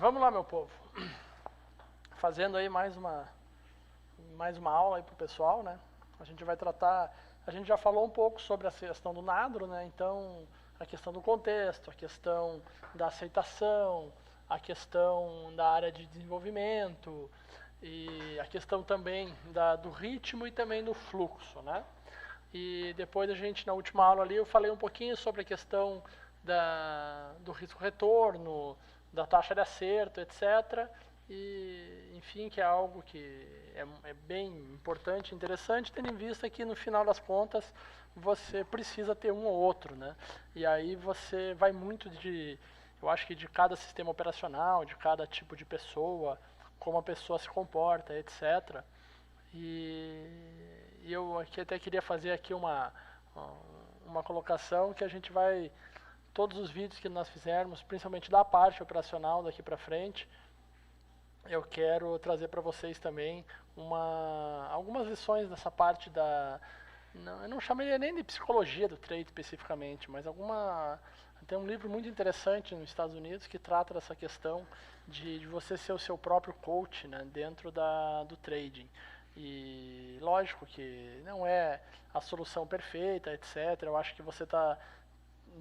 Vamos lá, meu povo. Fazendo aí mais uma aula aí pro pessoal, né? A gente vai tratar, a gente já falou um pouco sobre a questão do Nadro, né? Então, a questão do contexto, a questão da aceitação, a questão da área de desenvolvimento e a questão também do ritmo e também do fluxo, né? E depois a gente, na última aula ali, eu falei um pouquinho sobre a questão do risco-retorno, da taxa de acerto, etc. E, enfim, que é algo que é bem importante e interessante, tendo em vista que, no final das contas, você precisa ter um ou outro, né? E aí você vai muito eu acho que de cada sistema operacional, de cada tipo de pessoa, como a pessoa se comporta, etc. E eu aqui até queria fazer aqui uma colocação que a gente vai, todos os vídeos que nós fizermos, principalmente da parte operacional daqui para frente, eu quero trazer para vocês também algumas lições dessa parte eu não chamaria nem de psicologia do trade especificamente, mas tem um livro muito interessante nos Estados Unidos que trata dessa questão de você ser o seu próprio coach, né, dentro do trading. E lógico que não é a solução perfeita, etc. Eu acho que você está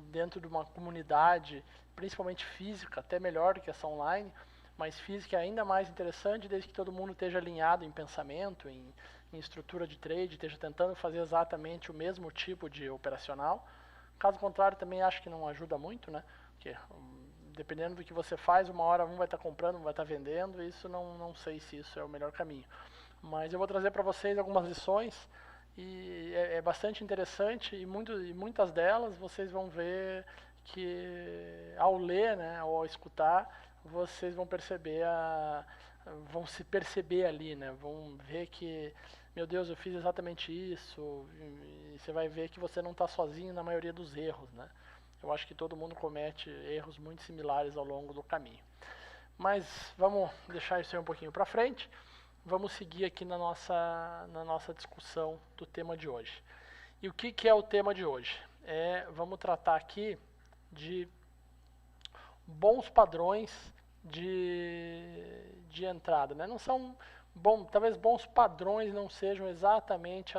dentro de uma comunidade, principalmente física, até melhor do que essa online, mas física é ainda mais interessante desde que todo mundo esteja alinhado em pensamento, em estrutura de trade, esteja tentando fazer exatamente o mesmo tipo de operacional. Caso contrário, também acho que não ajuda muito, né? Porque dependendo do que você faz, uma hora um vai estar comprando, um vai estar vendendo, e isso não sei se isso é o melhor caminho. Mas eu vou trazer para vocês algumas lições e é bastante interessante e muitas delas vocês vão ver que ao ler, né, ou ao escutar, vocês vão vão se perceber ali, né, vão ver que, meu Deus, eu fiz exatamente isso, e você vai ver que você não está sozinho na maioria dos erros, né. Eu acho que todo mundo comete erros muito similares ao longo do caminho. Mas vamos deixar isso aí um pouquinho para frente. Vamos seguir aqui na nossa discussão do tema de hoje. E o que é o tema de hoje? Vamos tratar aqui de bons padrões de entrada, né? Não são talvez bons padrões não sejam exatamente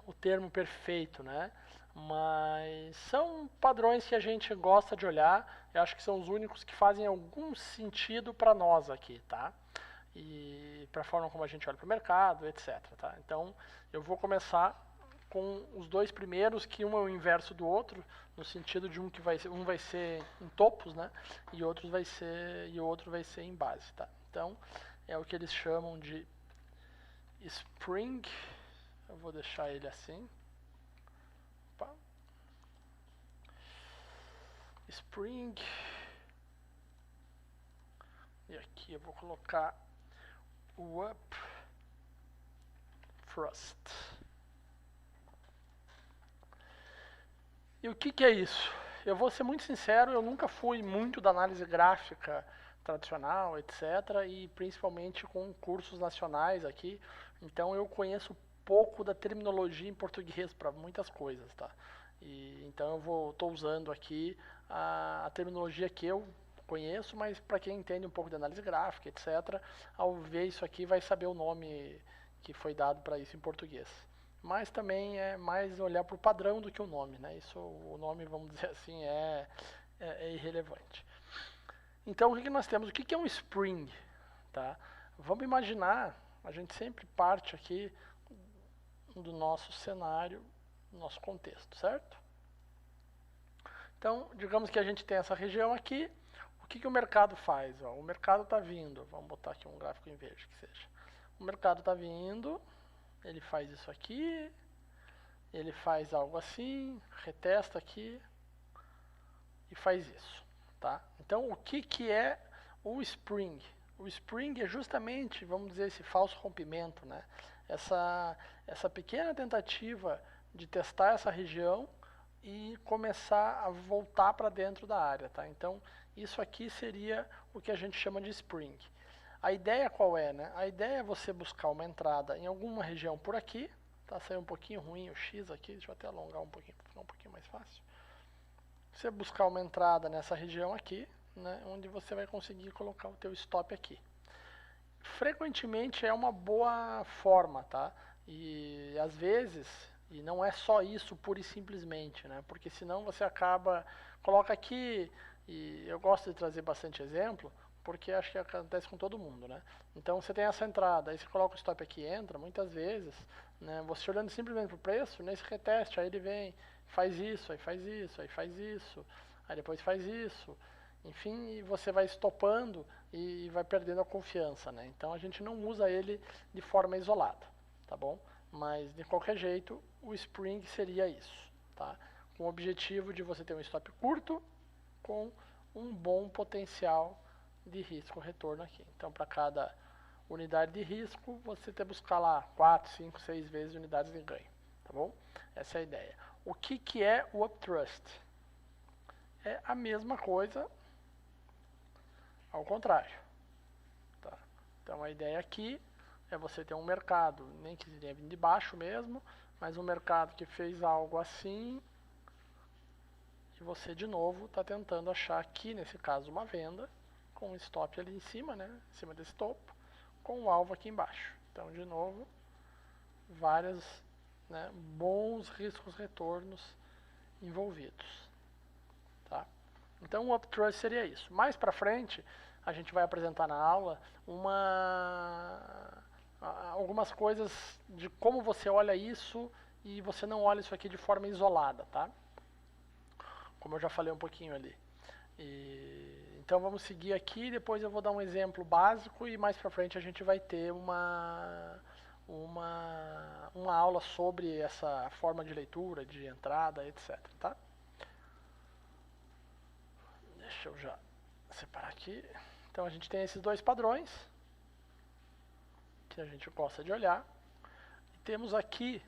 o termo perfeito, né? Mas são padrões que a gente gosta de olhar. Eu acho que são os únicos que fazem algum sentido para nós aqui, tá? E para a forma como a gente olha para o mercado, etc. Tá? Então, eu vou começar com os dois primeiros, que um é o inverso do outro, no sentido de um vai ser em topos, né? E o outro vai ser em base, tá? Então, é o que eles chamam de Spring. Eu vou deixar ele assim. Opa. Spring. E aqui eu vou colocar o Up Thrust. E o que é isso? Eu vou ser muito sincero, eu nunca fui muito da análise gráfica tradicional, etc. E principalmente com cursos nacionais aqui. Então eu conheço pouco da terminologia em português para muitas coisas, tá? Então eu estou usando aqui a terminologia que eu conheço, mas para quem entende um pouco de análise gráfica, etc., ao ver isso aqui vai saber o nome que foi dado para isso em português. Mas também é mais olhar para o padrão do que o nome, né? Isso, o nome, vamos dizer assim, é irrelevante. Então, o que nós temos? O que é um Spring? Tá? Vamos imaginar, a gente sempre parte aqui do nosso cenário, do nosso contexto, certo? Então, digamos que a gente tem essa região aqui. O que o mercado faz? Ó, o mercado está vindo. Vamos botar aqui um gráfico em verde que seja. O mercado está vindo. Ele faz isso aqui. Ele faz algo assim. Retesta aqui. E faz isso. Tá? Então, o que é o Spring? O Spring é justamente, vamos dizer, esse falso rompimento, né? Essa pequena tentativa de testar essa região e começar a voltar para dentro da área, tá? Então, isso aqui seria o que a gente chama de Spring. A ideia qual é, né? A ideia é você buscar uma entrada em alguma região por aqui, tá? Saiu um pouquinho ruim o X aqui, deixa eu até alongar um pouquinho para ficar um pouquinho mais fácil. Você buscar uma entrada nessa região aqui, né, onde você vai conseguir colocar o teu stop aqui. Frequentemente é uma boa forma, tá? E às vezes, e não é só isso pura e simplesmente, né? Porque senão você acaba, coloca aqui, e eu gosto de trazer bastante exemplo, porque acho que acontece com todo mundo, né? Então você tem essa entrada, aí você coloca o stop aqui e entra, muitas vezes, né? Você olhando simplesmente para o preço, nesse reteste, aí ele vem, faz isso, aí faz isso, aí faz isso, aí depois faz isso, enfim, e você vai estopando e vai perdendo a confiança, né? Então a gente não usa ele de forma isolada, tá bom? Mas de qualquer jeito, o Spring seria isso, tá? Com o objetivo de você ter um stop curto com um bom potencial de risco retorno aqui. Então para cada unidade de risco, você tem que buscar lá 4, 5, 6 vezes unidades de ganho, tá bom? Essa é a ideia. O que é o Uptrust? É a mesma coisa ao contrário. Tá? Então a ideia aqui é você ter um mercado, nem que tenha vindo de baixo mesmo, mas um mercado que fez algo assim, e você de novo está tentando achar aqui, nesse caso, uma venda, com um stop ali em cima, né, em cima desse topo, com um alvo aqui embaixo. Então de novo, vários, né, bons riscos retornos envolvidos. Tá? Então o Uptrust seria isso. Mais para frente, a gente vai apresentar na aula algumas coisas de como você olha isso e você não olha isso aqui de forma isolada, tá? Como eu já falei um pouquinho ali. Então vamos seguir aqui, depois eu vou dar um exemplo básico e mais para frente a gente vai ter uma aula sobre essa forma de leitura, de entrada, etc. Tá? Deixa eu já separar aqui. Então a gente tem esses dois padrões que a gente gosta de olhar. E temos aqui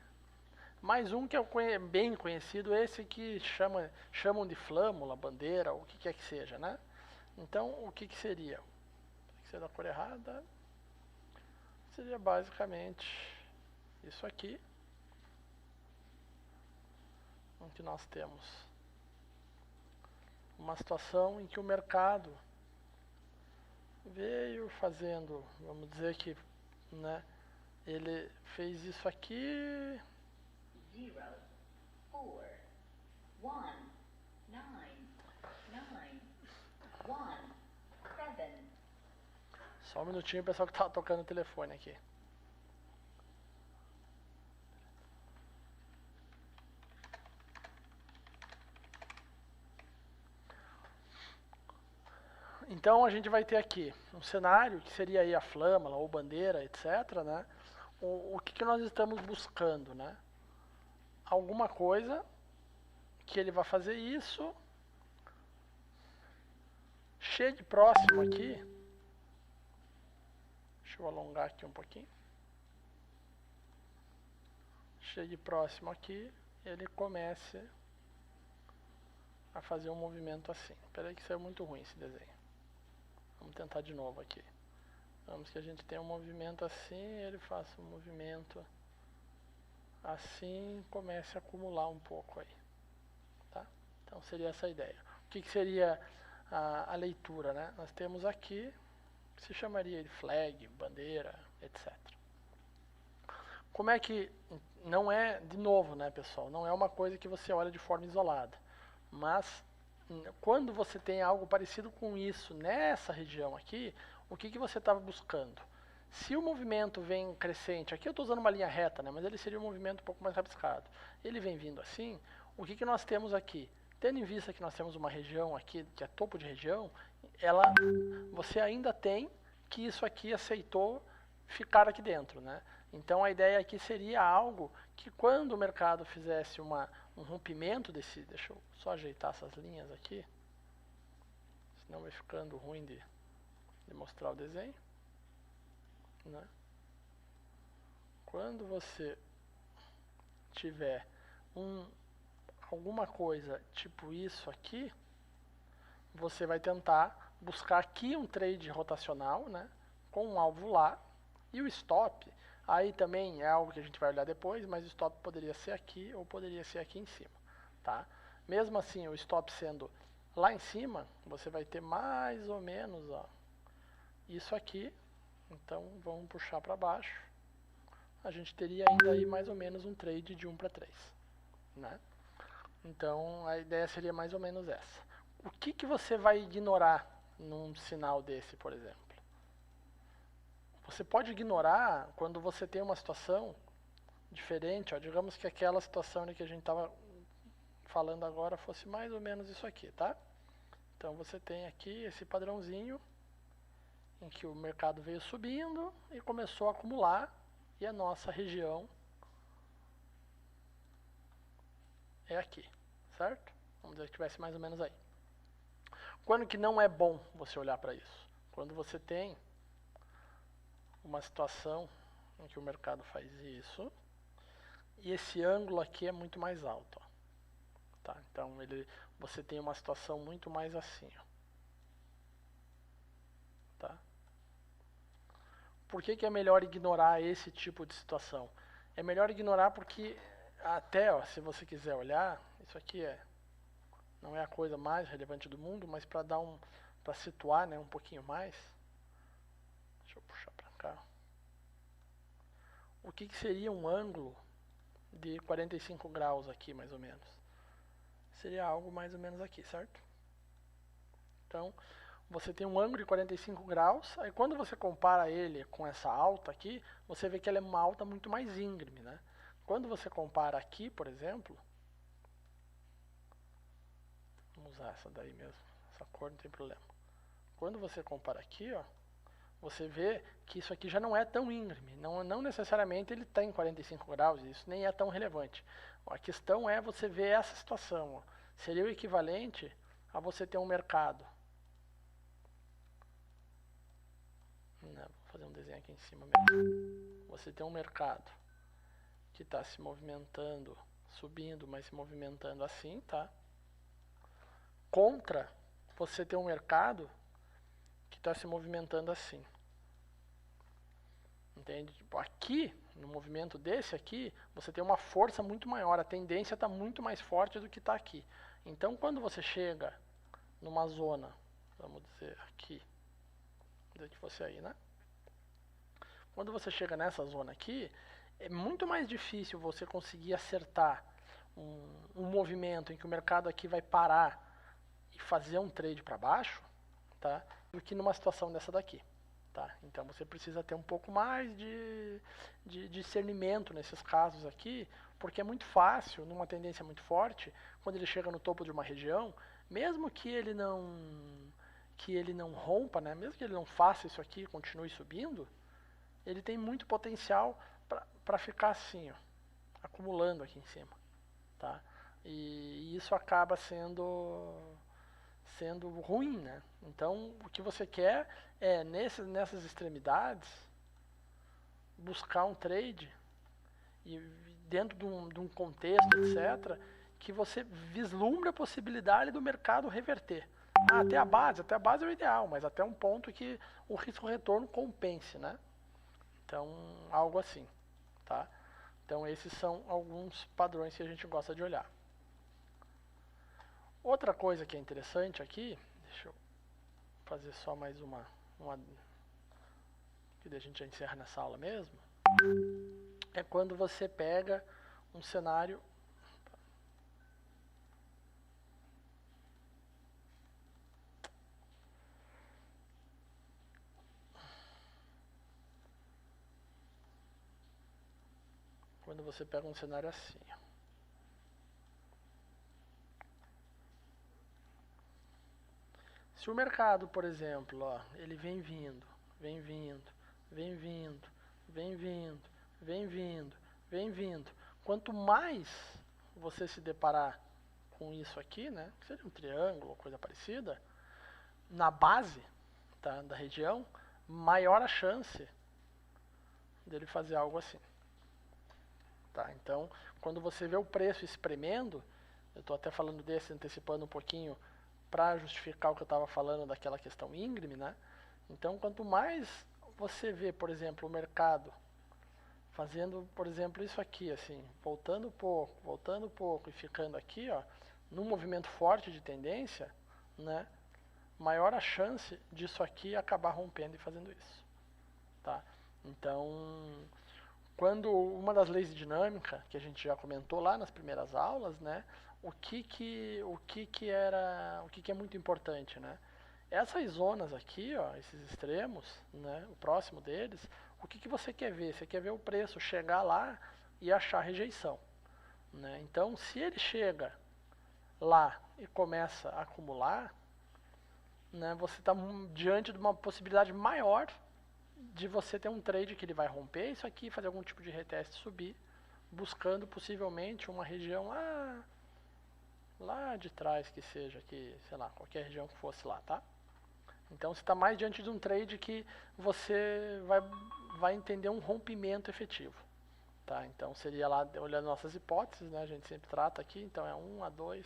mais um que é bem conhecido, esse que chamam de flâmula, bandeira, ou o que quer que seja, né? Então o que seria? Se é da cor errada, seria basicamente isso aqui, onde nós temos uma situação em que o mercado veio fazendo, vamos dizer que, né, ele fez isso aqui. 0, 4, 1, 9, 9, 1, 7. Só um minutinho, o pessoal que tá tocando o telefone aqui. Então a gente vai ter aqui um cenário que seria aí a flâmula ou bandeira, etc, né? O que nós estamos buscando, né? Alguma coisa que ele vai fazer isso, chegue próximo aqui, deixa eu alongar aqui um pouquinho, chegue próximo aqui, ele comece a fazer um movimento assim. Espera aí que saiu muito ruim esse desenho. Vamos tentar de novo aqui. Vamos que a gente tem um movimento assim, ele faça um movimento assim, comece a acumular um pouco aí. Tá? Então seria essa a ideia. O que seria a leitura, né? Nós temos aqui, se chamaria de flag, bandeira, etc. Como é que, não é, de novo, né, pessoal, não é uma coisa que você olha de forma isolada, mas quando você tem algo parecido com isso nessa região aqui, o que você estava buscando? Se o movimento vem crescente, aqui eu estou usando uma linha reta, né, mas ele seria um movimento um pouco mais rabiscado. Ele vem vindo assim, o que nós temos aqui? Tendo em vista que nós temos uma região aqui, que é topo de região, você ainda tem que isso aqui aceitou ficar aqui dentro, né? Então a ideia aqui seria algo que quando o mercado fizesse um rompimento desse... Deixa eu só ajeitar essas linhas aqui, senão vai ficando ruim de mostrar o desenho, né? Quando você tiver alguma coisa tipo isso aqui, você vai tentar buscar aqui um trade rotacional, né, com um alvo lá, e o stop, aí também é algo que a gente vai olhar depois, mas o stop poderia ser aqui ou poderia ser aqui em cima, tá? Mesmo assim, o stop sendo Lá em cima, você vai ter mais ou menos, ó, isso aqui. Então, vamos puxar para baixo. A gente teria ainda aí mais ou menos um trade de 1 para 3, né? Então, a ideia seria mais ou menos essa. O que você vai ignorar num sinal desse, por exemplo? Você pode ignorar quando você tem uma situação diferente, ó, digamos que aquela situação que a gente estava falando agora fosse mais ou menos isso aqui, tá? Então você tem aqui esse padrãozinho em que o mercado veio subindo e começou a acumular, e a nossa região é aqui, certo? Vamos dizer que estivesse mais ou menos aí. Quando que não é bom você olhar para isso? Quando você tem uma situação em que o mercado faz isso e esse ângulo aqui é muito mais alto, ó. Tá? Então você tem uma situação muito mais assim, ó. Tá? Por que é melhor ignorar esse tipo de situação? É melhor ignorar porque até, ó, se você quiser olhar, isso aqui não é a coisa mais relevante do mundo, mas para situar, né, um pouquinho mais, deixa eu puxar para cá. O que seria um ângulo de 45 graus aqui, mais ou menos? Seria algo mais ou menos aqui, certo? Então, você tem um ângulo de 45 graus, aí quando você compara ele com essa alta aqui, você vê que ela é uma alta muito mais íngreme, né? Quando você compara aqui, por exemplo, vamos usar essa daí mesmo, essa cor não tem problema. Quando você compara aqui, ó, você vê que isso aqui já não é tão íngreme, não necessariamente ele está em 45 graus, isso nem é tão relevante. A questão é você ver essa situação, ó. Seria o equivalente a você ter um mercado. Vou fazer um desenho aqui em cima mesmo. Você tem um mercado que está se movimentando, subindo, mas se movimentando assim, tá? Contra você ter um mercado que está se movimentando assim. Entende? Tipo, aqui, no movimento desse aqui, você tem uma força muito maior, a tendência está muito mais forte do que está aqui. Então, quando você chega numa zona, vamos dizer aqui, vamos dizer que fosse aí, né? Quando você chega nessa zona aqui, é muito mais difícil você conseguir acertar um movimento em que o mercado aqui vai parar e fazer um trade para baixo, tá? Do que numa situação dessa daqui. Tá? Então você precisa ter um pouco mais de discernimento nesses casos aqui, porque é muito fácil, numa tendência muito forte, quando ele chega no topo de uma região, mesmo que ele não rompa, né? Mesmo que ele não faça isso aqui e continue subindo, ele tem muito potencial para ficar assim, ó, acumulando aqui em cima. Tá? E isso acaba sendo ruim, né? Então, o que você quer é, nessas extremidades, buscar um trade e dentro de um contexto, etc., que você vislumbre a possibilidade do mercado reverter. Até a base é o ideal, mas até um ponto que o risco-retorno compense, né? Então, algo assim, tá? Então, esses são alguns padrões que a gente gosta de olhar. Outra coisa que é interessante aqui, deixa eu fazer só mais uma que daí a gente já encerra nessa aula mesmo, é quando você pega um cenário assim, ó. Se o mercado, por exemplo, ó, ele vem vindo, vem vindo, vem vindo, vem vindo, vem vindo, vem vindo. Quanto mais você se deparar com isso aqui, né, que seja um triângulo ou coisa parecida, na base, tá, da região, maior a chance dele fazer algo assim. Tá? Então, quando você vê o preço espremendo, eu estou até falando desse, antecipando um pouquinho, para justificar o que eu estava falando daquela questão íngreme, né? Então, quanto mais você vê, por exemplo, o mercado fazendo, por exemplo, isso aqui, assim, voltando um pouco e ficando aqui, ó, num movimento forte de tendência, né, maior a chance disso aqui acabar rompendo e fazendo isso, tá? Então, quando uma das leis de dinâmica que a gente já comentou lá nas primeiras aulas, né, o que é muito importante, né? Essas zonas aqui, ó, esses extremos, né, o próximo deles, o que você quer ver? Você quer ver o preço chegar lá e achar rejeição, né? Então, se ele chega lá e começa a acumular, né, você está diante de uma possibilidade maior de você ter um trade que ele vai romper isso aqui, fazer algum tipo de reteste, subir, buscando possivelmente uma região lá de trás, que seja aqui, sei lá, qualquer região que fosse lá, tá? Então você está mais diante de um trade que você vai entender um rompimento efetivo, tá? Então seria lá, olhando nossas hipóteses, né, a gente sempre trata aqui, então é 1, A2,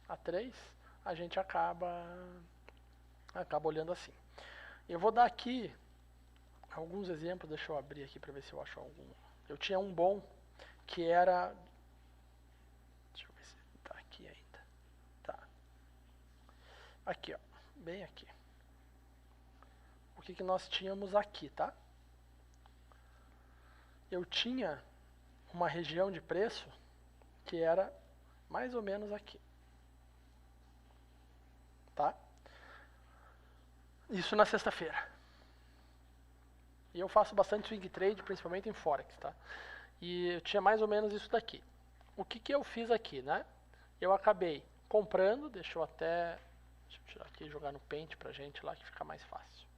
A3, a gente acaba olhando assim. Eu vou dar aqui alguns exemplos, deixa eu abrir aqui para ver se eu acho algum. Eu tinha um bom que era, deixa eu ver se está aqui ainda. Tá. Aqui, ó, bem aqui. O que nós tínhamos aqui, tá? Eu tinha uma região de preço que era mais ou menos aqui. Tá? Isso na sexta-feira. E eu faço bastante swing trade, principalmente em Forex, tá? E eu tinha mais ou menos isso daqui. O que eu fiz aqui, né? Eu acabei comprando, deixa eu tirar aqui e jogar no Paint pra gente lá, que fica mais fácil.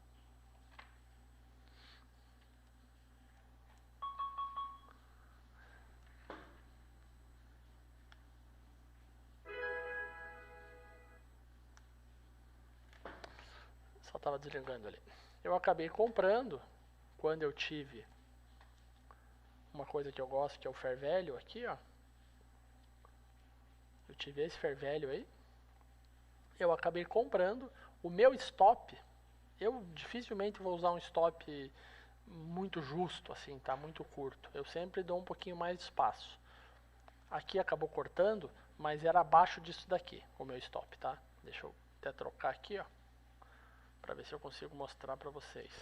Só estava desligando ali. Eu acabei comprando quando eu tive uma coisa que eu gosto, que é o Fair Value aqui, ó. Eu tive esse Fair Value aí. Eu acabei comprando. O meu stop, eu dificilmente vou usar um stop muito justo, assim, tá? Muito curto. Eu sempre dou um pouquinho mais de espaço. Aqui acabou cortando, mas era abaixo disso daqui, o meu stop, tá? Deixa eu até trocar aqui, ó, pra ver se eu consigo mostrar pra vocês.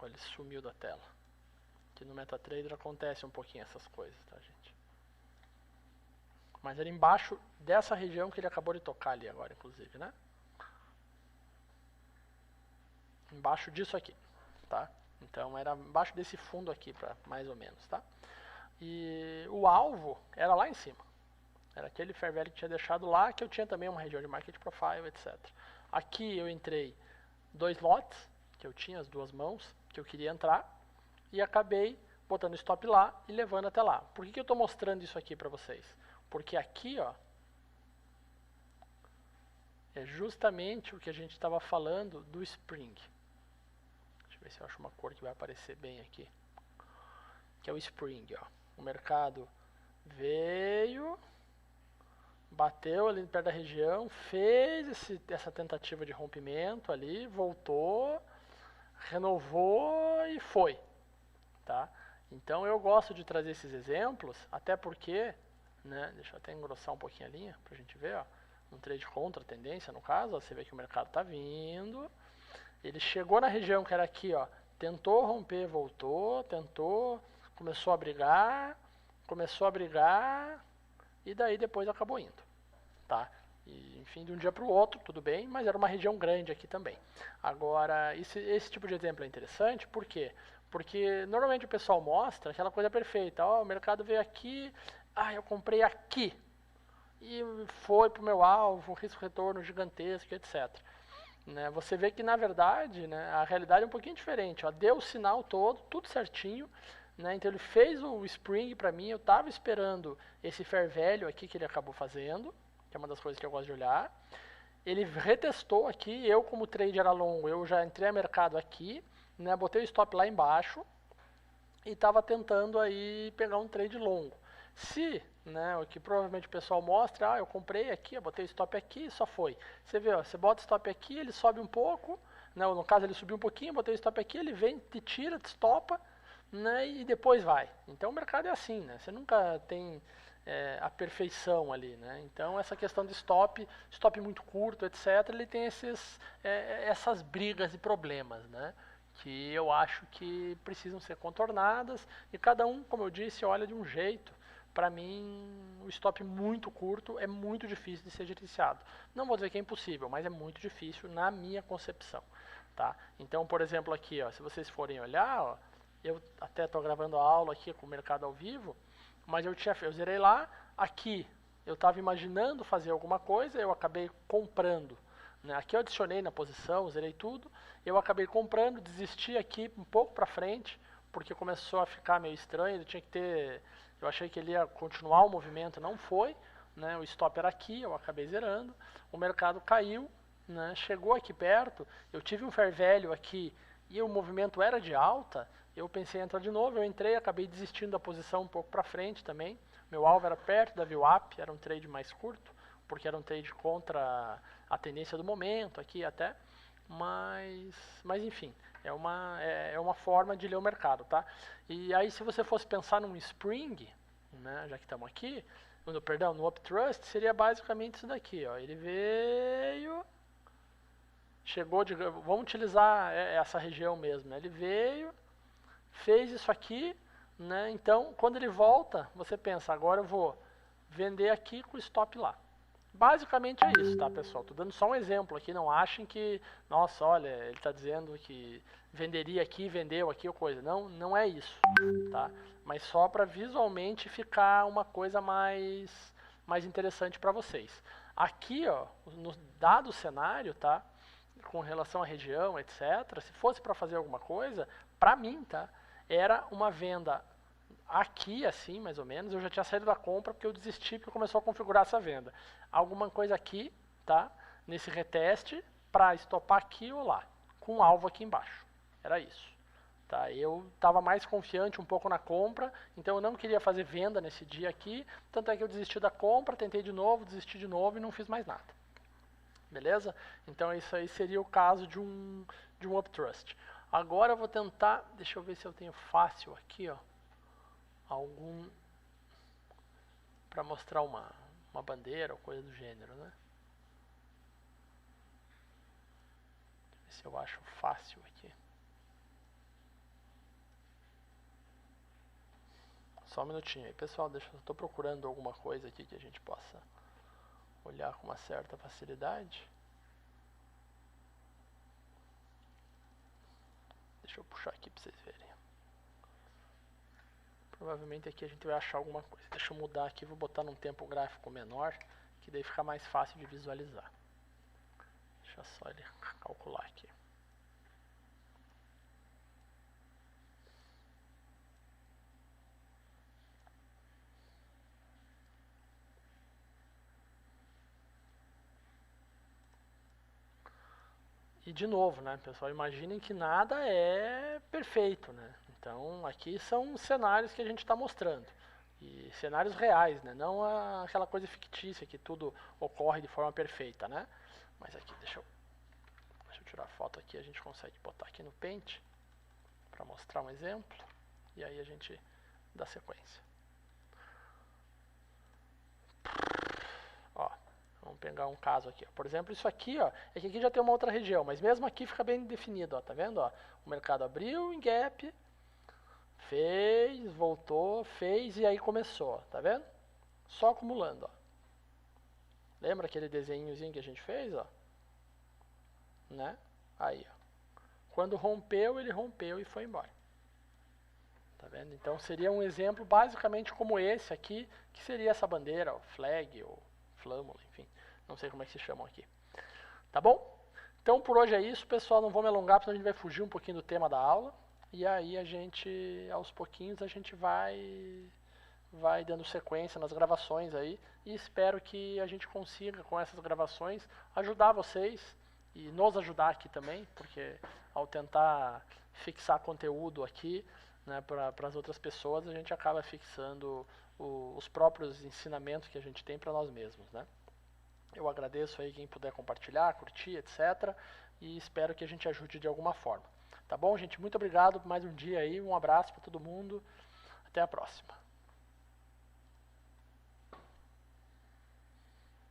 Olha, ele sumiu da tela. Aqui no MetaTrader acontece um pouquinho essas coisas, tá, gente? Mas era embaixo dessa região que ele acabou de tocar ali agora, inclusive, né? Embaixo disso aqui, tá? Então era embaixo desse fundo aqui, mais ou menos, tá? E o alvo era lá em cima. Era aquele Fair Value que tinha deixado lá, que eu tinha também uma região de Market Profile, etc. Aqui eu entrei 2 lotes, que eu tinha as duas mãos, que eu queria entrar, e acabei botando stop lá e levando até lá. Por que eu estou mostrando isso aqui para vocês? Porque aqui, ó, é justamente o que a gente estava falando do Spring. Deixa eu ver se eu acho uma cor que vai aparecer bem aqui. Que é o Spring, ó. O mercado veio, bateu ali perto da região, fez essa tentativa de rompimento ali, voltou, renovou e foi, tá? Então eu gosto de trazer esses exemplos, até porque, né, deixa eu até engrossar um pouquinho a linha pra gente ver, ó, um trade contra a tendência no caso, ó, você vê que o mercado tá vindo, ele chegou na região que era aqui, ó, tentou romper, voltou, tentou, começou a brigar, e daí depois acabou indo, tá? E, enfim, de um dia para o outro, tudo bem, mas era uma região grande aqui também. Agora, esse tipo de exemplo é interessante, por quê? Porque normalmente o pessoal mostra aquela coisa perfeita, ó, o mercado veio aqui, eu comprei aqui, e foi para o meu alvo, risco-retorno gigantesco, etc. Né? Você vê que, na verdade, né, a realidade é um pouquinho diferente, ó, deu o sinal todo, tudo certinho, né, então ele fez o Spring para mim, eu estava esperando esse Fair Value aqui que ele acabou fazendo, que é uma das coisas que eu gosto de olhar. Ele retestou aqui, eu como trader era longo, eu já entrei a mercado aqui, né, botei o stop lá embaixo e estava tentando aí pegar um trade longo. Se, né, o que provavelmente o pessoal mostra, eu comprei aqui, eu botei o stop aqui e só foi. Você vê, ó, você bota o stop aqui, ele sobe um pouco, né, no caso ele subiu um pouquinho, botei o stop aqui, ele vem, te tira, te estopa, né, e depois vai. Então o mercado é assim, né, você nunca tem a perfeição ali, né? Então essa questão de stop muito curto, etc., ele tem essas brigas e problemas, né? Que eu acho que precisam ser contornadas e cada um, como eu disse, olha de um jeito. Para mim, o stop muito curto é muito difícil de ser gerenciado. Não vou dizer que é impossível, mas é muito difícil na minha concepção, tá? Então, por exemplo, aqui, ó, se vocês forem olhar, ó, eu até estou gravando a aula aqui com o Mercado ao Vivo, mas eu zerei lá, aqui eu estava imaginando fazer alguma coisa, eu acabei comprando, né? Aqui eu adicionei na posição, zerei tudo, eu acabei comprando, desisti aqui um pouco para frente, porque começou a ficar meio estranho, ele tinha que ter, eu achei que ele ia continuar o movimento, não foi, né? O stop era aqui, eu acabei zerando, o mercado caiu, né? Chegou aqui perto, eu tive um fair value aqui e o movimento era de alta, eu pensei em entrar de novo, eu entrei, acabei desistindo da posição um pouco para frente também. Meu alvo era perto da VWAP, era um trade mais curto, porque era um trade contra a tendência do momento aqui até. Mas enfim, é uma forma de ler o mercado, tá? E aí se você fosse pensar num spring, né, já que estamos aqui, no uptrust, seria basicamente isso daqui, ó. Ele veio, chegou de, vamos utilizar essa região mesmo, né? Ele veio, fez isso aqui, né? Então, quando ele volta, você pensa, agora eu vou vender aqui com o stop lá. Basicamente é isso, tá, pessoal? Tô dando só um exemplo aqui, não achem que, nossa, olha, ele está dizendo que venderia aqui, vendeu aqui ou coisa. Não, não é isso, tá? Mas só para visualmente ficar uma coisa mais interessante para vocês. Aqui, ó, no dado cenário, tá? Com relação à região, etc., se fosse para fazer alguma coisa, para mim, tá? Era uma venda aqui, assim, mais ou menos. Eu já tinha saído da compra porque eu desisti porque começou a configurar essa venda. Alguma coisa aqui, tá? Nesse reteste, para estopar aqui ou lá, com um alvo aqui embaixo. Era isso. Tá? Eu estava mais confiante um pouco na compra, então eu não queria fazer venda nesse dia aqui. Tanto é que eu desisti da compra, tentei de novo, desisti de novo e não fiz mais nada. Beleza? Então isso aí seria o caso de um uptrust. Agora eu vou tentar, deixa eu ver se eu tenho fácil aqui, ó, algum para mostrar uma bandeira ou coisa do gênero, né? Deixa eu ver se eu acho fácil aqui. Só um minutinho aí, pessoal, eu estou procurando alguma coisa aqui que a gente possa olhar com uma certa facilidade. Deixa eu puxar aqui para vocês verem. Provavelmente aqui a gente vai achar alguma coisa. Deixa eu mudar aqui, vou botar num tempo gráfico menor, que daí fica mais fácil de visualizar. Deixa só ele calcular aqui. E de novo, né, pessoal, imaginem que nada é perfeito, né? Então, aqui são cenários que a gente está mostrando. E cenários reais, né? Não aquela coisa fictícia que tudo ocorre de forma perfeita, né? Mas aqui, deixa eu tirar a foto aqui, a gente consegue botar aqui no Paint para mostrar um exemplo. E aí a gente dá sequência. Ó, vamos pegar um caso aqui. Ó. Por exemplo, isso aqui, ó, é que aqui já tem uma outra região, mas mesmo aqui fica bem definido, ó, tá vendo? Ó? O mercado abriu em gap, fez, voltou, fez e aí começou, tá vendo? Só acumulando, ó. Lembra aquele desenhozinho que a gente fez, ó? Né? Aí, ó. Quando rompeu, ele rompeu e foi embora. Tá vendo? Então seria um exemplo basicamente como esse aqui, que seria essa bandeira, ó, flag ou flâmula, enfim. Não sei como é que se chamam aqui. Tá bom? Então por hoje é isso, pessoal. Não vou me alongar, porque a gente vai fugir um pouquinho do tema da aula. E aí a gente, aos pouquinhos, a gente vai dando sequência nas gravações aí. E espero que a gente consiga, com essas gravações, ajudar vocês e nos ajudar aqui também, porque ao tentar fixar conteúdo aqui, né, para as outras pessoas, a gente acaba fixando os próprios ensinamentos que a gente tem para nós mesmos, né? Eu agradeço aí quem puder compartilhar, curtir, etc. E espero que a gente ajude de alguma forma. Tá bom, gente? Muito obrigado por mais um dia aí. Um abraço para todo mundo. Até a próxima.